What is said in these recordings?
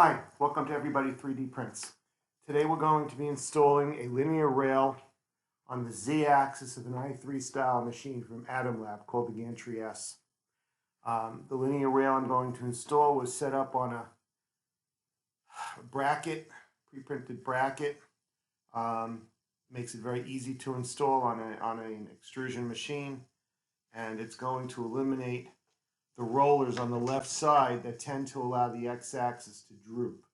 Hi, welcome to Everybody 3D Prints. Today we're going to be installing a linear rail on the Z-axis of an i3 style machine from Adimlab called the Gantry S. The linear rail I'm going to install was set up on a bracket, pre-printed bracket. Makes it very easy to install on an extrusion machine, and it's going to eliminate the rollers on the left side that tend to allow the x-axis to droop.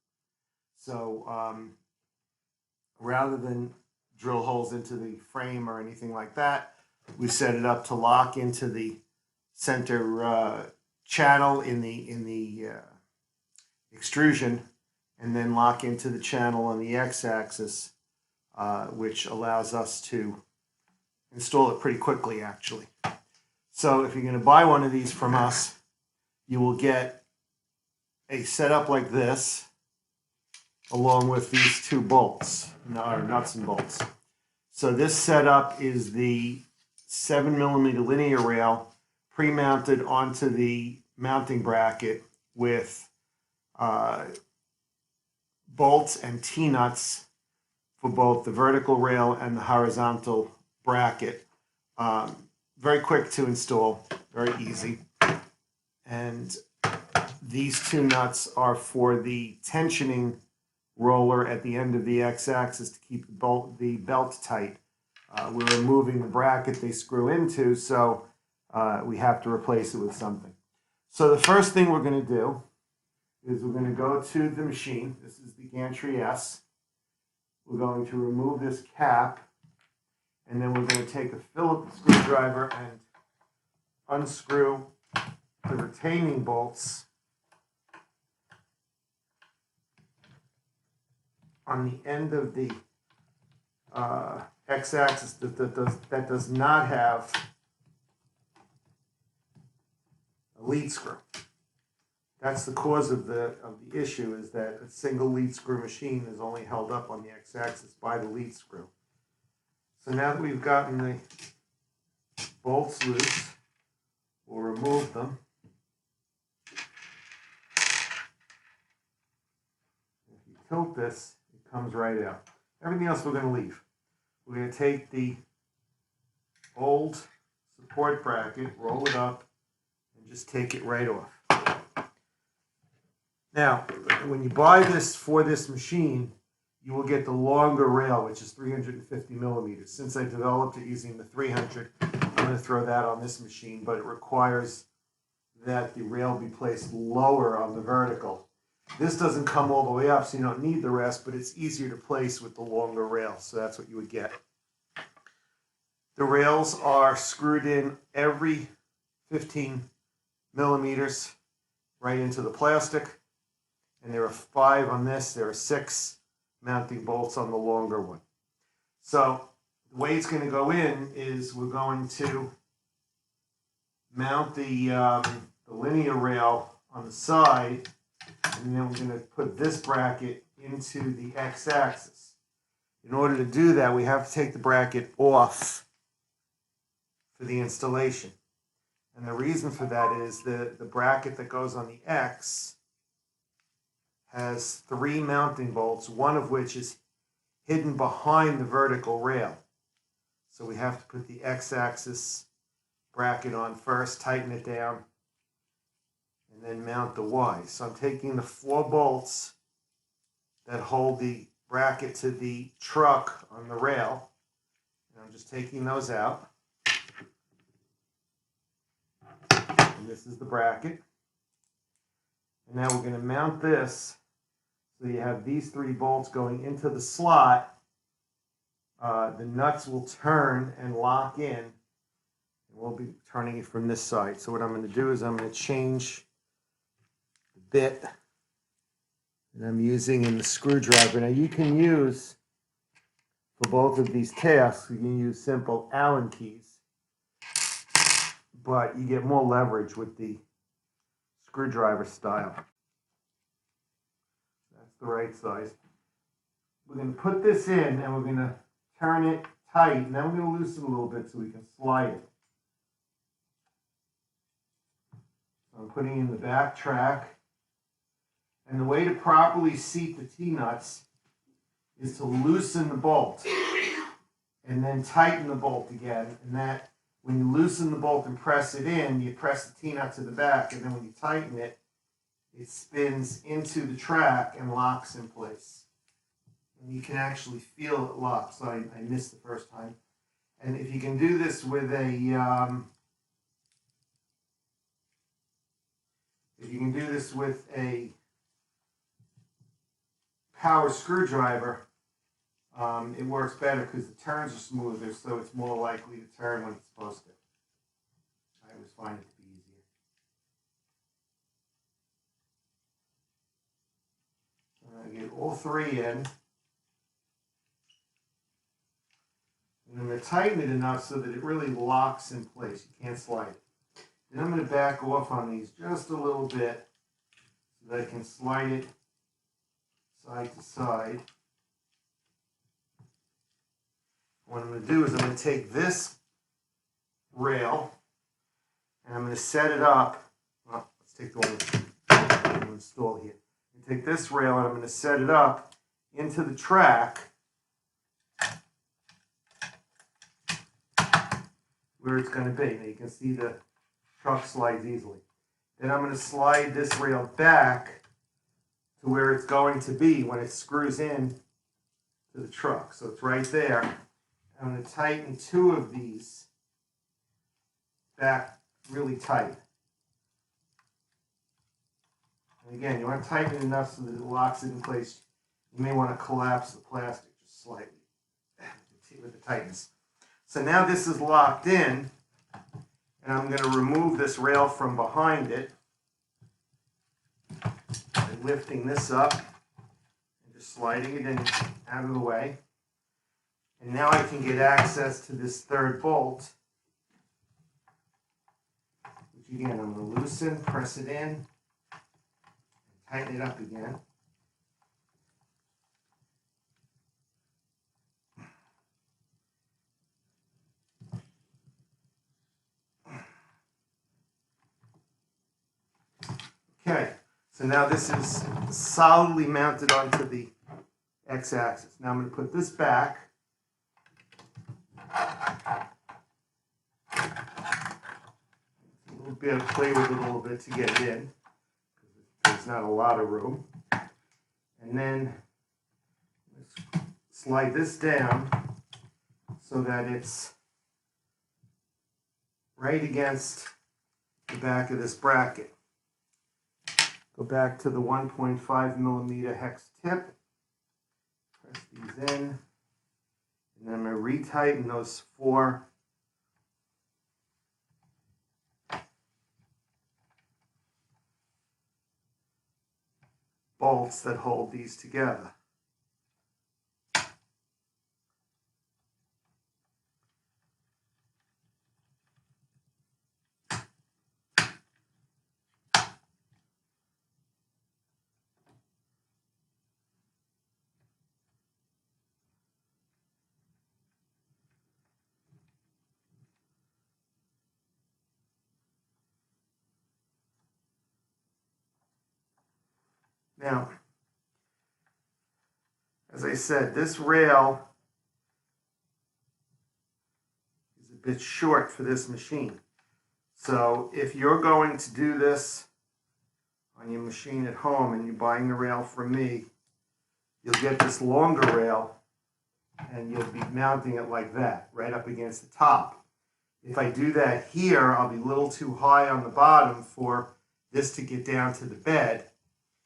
So rather than drill holes into the frame or anything like that, we set it up to lock into the center channel in the extrusion, and then lock into the channel on the x-axis, which allows us to install it pretty quickly, actually. So if you're going to buy one of these from us, you will get a setup like this, along with these two bolts, or nuts and bolts. So this setup is the 7mm linear rail pre-mounted onto the mounting bracket with bolts and T-nuts for both the vertical rail and the horizontal bracket. Very quick to install, very easy. And these two nuts are for the tensioning roller at the end of the x-axis to keep the belt tight. We're removing the bracket they screw into, so we have to replace it with something. So the first thing we're going to do is we're going to go to the machine. This is the Gantry S. We're going to remove this cap, and then we're going to take a Phillips screwdriver and unscrew the retaining bolts on the end of the x-axis that does not have a lead screw. That's the cause of the issue, is that a single lead screw machine is only held up on the x-axis by the lead screw. So now that we've gotten the bolts loose, we'll remove them. If you tilt this, it comes right out. Everything else we're going to leave. We're going to take the old support bracket, roll it up, and just take it right off. Now, when you buy this for this machine, you will get the longer rail, which is 350mm. Since I developed it using the 300, I'm going to throw that on this machine, but it requires that the rail be placed lower on the vertical. This doesn't come all the way up, so you don't need the rest, but it's easier to place with the longer rail, so that's what you would get. The rails are screwed in every 15mm right into the plastic, and there are 5 on this. There are 6 mounting bolts on the longer one. So the way it's going to go in is we're going to mount the linear rail on the side, and then we're going to put this bracket into the x-axis. In order to do that, we have to take the bracket off for the installation. And the reason for that is the bracket that goes on the X has 3 mounting bolts, one of which is hidden behind the vertical rail. So we have to put the x-axis bracket on first, tighten it down, and then mount the Y. So I'm taking the 4 bolts that hold the bracket to the truck on the rail, and I'm just taking those out. And this is the bracket. And now we're going to mount this. So you have these 3 bolts going into the slot. The nuts will turn and lock in. And we'll be turning it from this side. So what I'm going to do is I'm going to change the bit that I'm using in the screwdriver. Now you can use, for both of these tasks, you can use simple Allen keys, but you get more leverage with the screwdriver style. That's the right size. We're going to put this in, and we're going to turn it tight, and then we're going to loosen it a little bit so we can slide it. So I'm putting in the back track, And the way to properly seat the T-nuts is to loosen the bolt and then tighten the bolt again. And that, when you loosen the bolt and press it in, you press the T-nut to the back, and then when you tighten it, it spins into the track and locks in place. And you can actually feel it lock, so I missed the first time. And if you can do this with a power screwdriver, it works better because the turns are smoother, so it's more likely to turn when it's supposed to. I always find it to be easier. So I'm going to get all three in. And I'm going to tighten it enough so that it really locks in place. You can't slide it. Then I'm going to back off on these just a little bit so that I can slide it side to side. What I'm going to do is I'm going to take this rail and I'm going to set it up. Well, let's take the one I'm going to install here. I'm going to take this rail and I'm going to set it up into the track where it's going to be. Now you can see the truck slides easily. Then I'm going to slide this rail back to where it's going to be when it screws in to the truck. So it's right there. I'm going to tighten two of these back really tight. And again, you want to tighten it enough so that it locks it in place. You may want to collapse the plastic just slightly with the tightness. So now this is locked in, and I'm going to remove this rail from behind it by lifting this up and just sliding it in out of the way. And now I can get access to this third bolt, which again I'm going to loosen, press it in, and tighten it up again. Okay, so now this is solidly mounted onto the x-axis. Now I'm going to put this back. We'll be able to play with it a little bit to get it in, because there's not a lot of room. And then let's slide this down so that it's right against the back of this bracket. Go back to the 1.5 millimeter hex tip, press these in, and then I'm going to retighten those four bolts that hold these together. Now, as I said, this rail is a bit short for this machine. So if you're going to do this on your machine at home and you're buying the rail from me, you'll get this longer rail and you'll be mounting it like that, right up against the top. If I do that here, I'll be a little too high on the bottom for this to get down to the bed.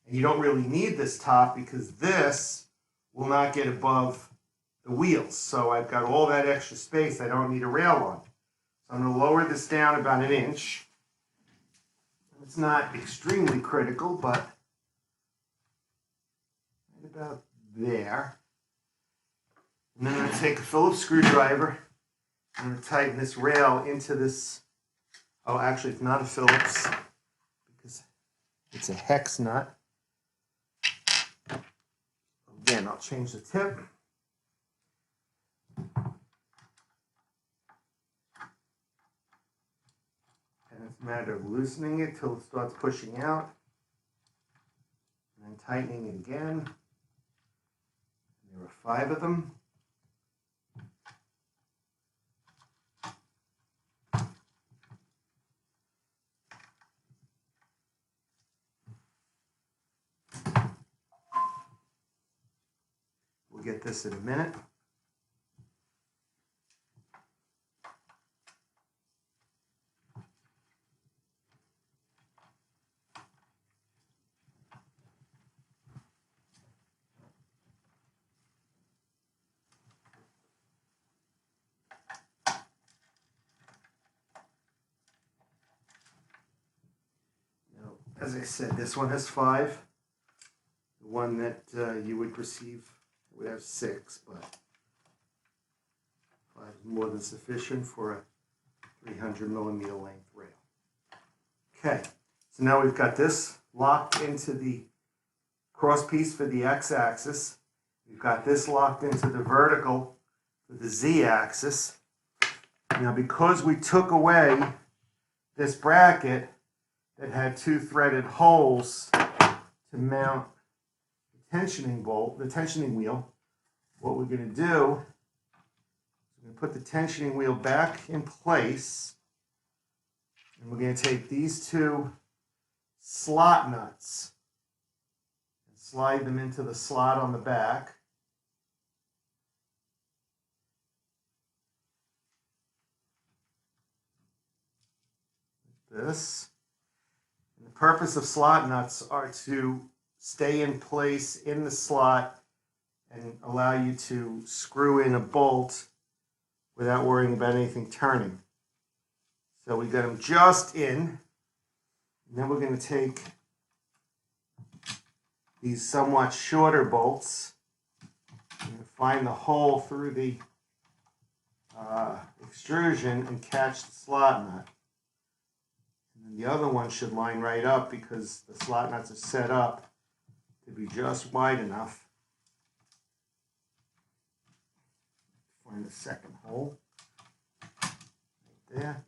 And you don't really need this top because this will not get above the wheels. So I've got all that extra space I don't need a rail on. So I'm going to lower this down about an inch. It's not extremely critical, but right about there. And then I'm going to take a Phillips screwdriver. I'm going to tighten this rail into this. Oh, actually, it's not a Phillips because it's a hex nut. Again, I'll change the tip. And it's a matter of loosening it till it starts pushing out. And then and tightening it again. There are 5 of them. We'll get this in a minute. As I said, this one has 5. The one that you would receive would have 6, but 5 is more than sufficient for a 300 millimeter length rail. Okay, so now we've got this locked into the cross piece for the x-axis. We've got this locked into the vertical for the z-axis. Now, because we took away this bracket that had 2 threaded holes to mount the tensioning wheel, what we're going to do is we're going to put the tensioning wheel back in place, and we're going to take these 2 slot nuts and slide them into the slot on the back. Like this. And the purpose of slot nuts are to stay in place in the slot and allow you to screw in a bolt without worrying about anything turning. So we got them just in, and then we're going to take these somewhat shorter bolts and find the hole through the extrusion and catch the slot nut. And the other one should line right up because the slot nuts are set up to be just wide enough. Find the second hole right there.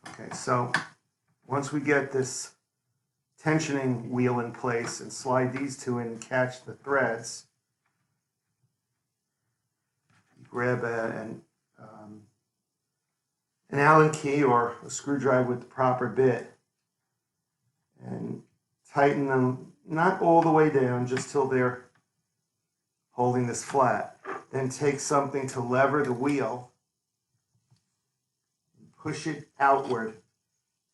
Okay, so once we get this tensioning wheel in place and slide these 2 in and catch the threads, you grab an Allen key or a screwdriver with the proper bit and tighten them not all the way down, just till they're holding this flat. Then take something to lever the wheel and push it outward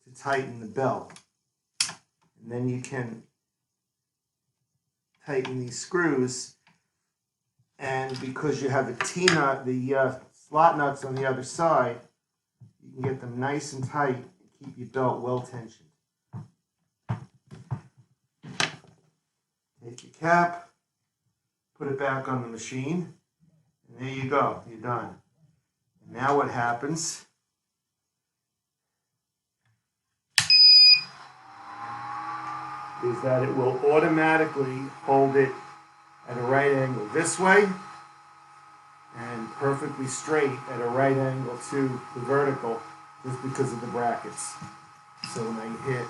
to tighten the belt. And then you can tighten these screws, and because you have the T-nut, the slot nuts on the other side, you can get them nice and tight and keep your belt well tensioned. Take your cap, put it back on the machine, and there you go, you're done. And now what happens is that it will automatically hold it at a right angle this way and perfectly straight at a right angle to the vertical, just because of the brackets. So when I hit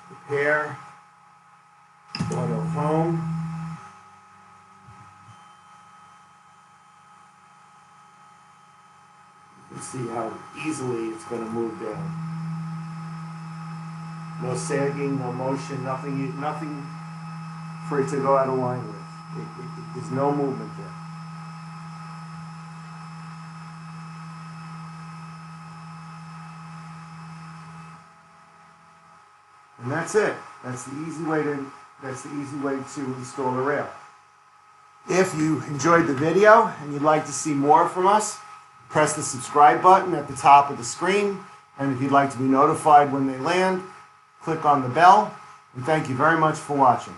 repair, auto home, you can see how easily it's going to move down. No sagging, no motion, nothing for it to go out of line with. There's no movement there. And that's it. That's the easy way to install a rail. If you enjoyed the video and you'd like to see more from us, press the subscribe button at the top of the screen. And if you'd like to be notified when they land, click on the bell. And thank you very much for watching.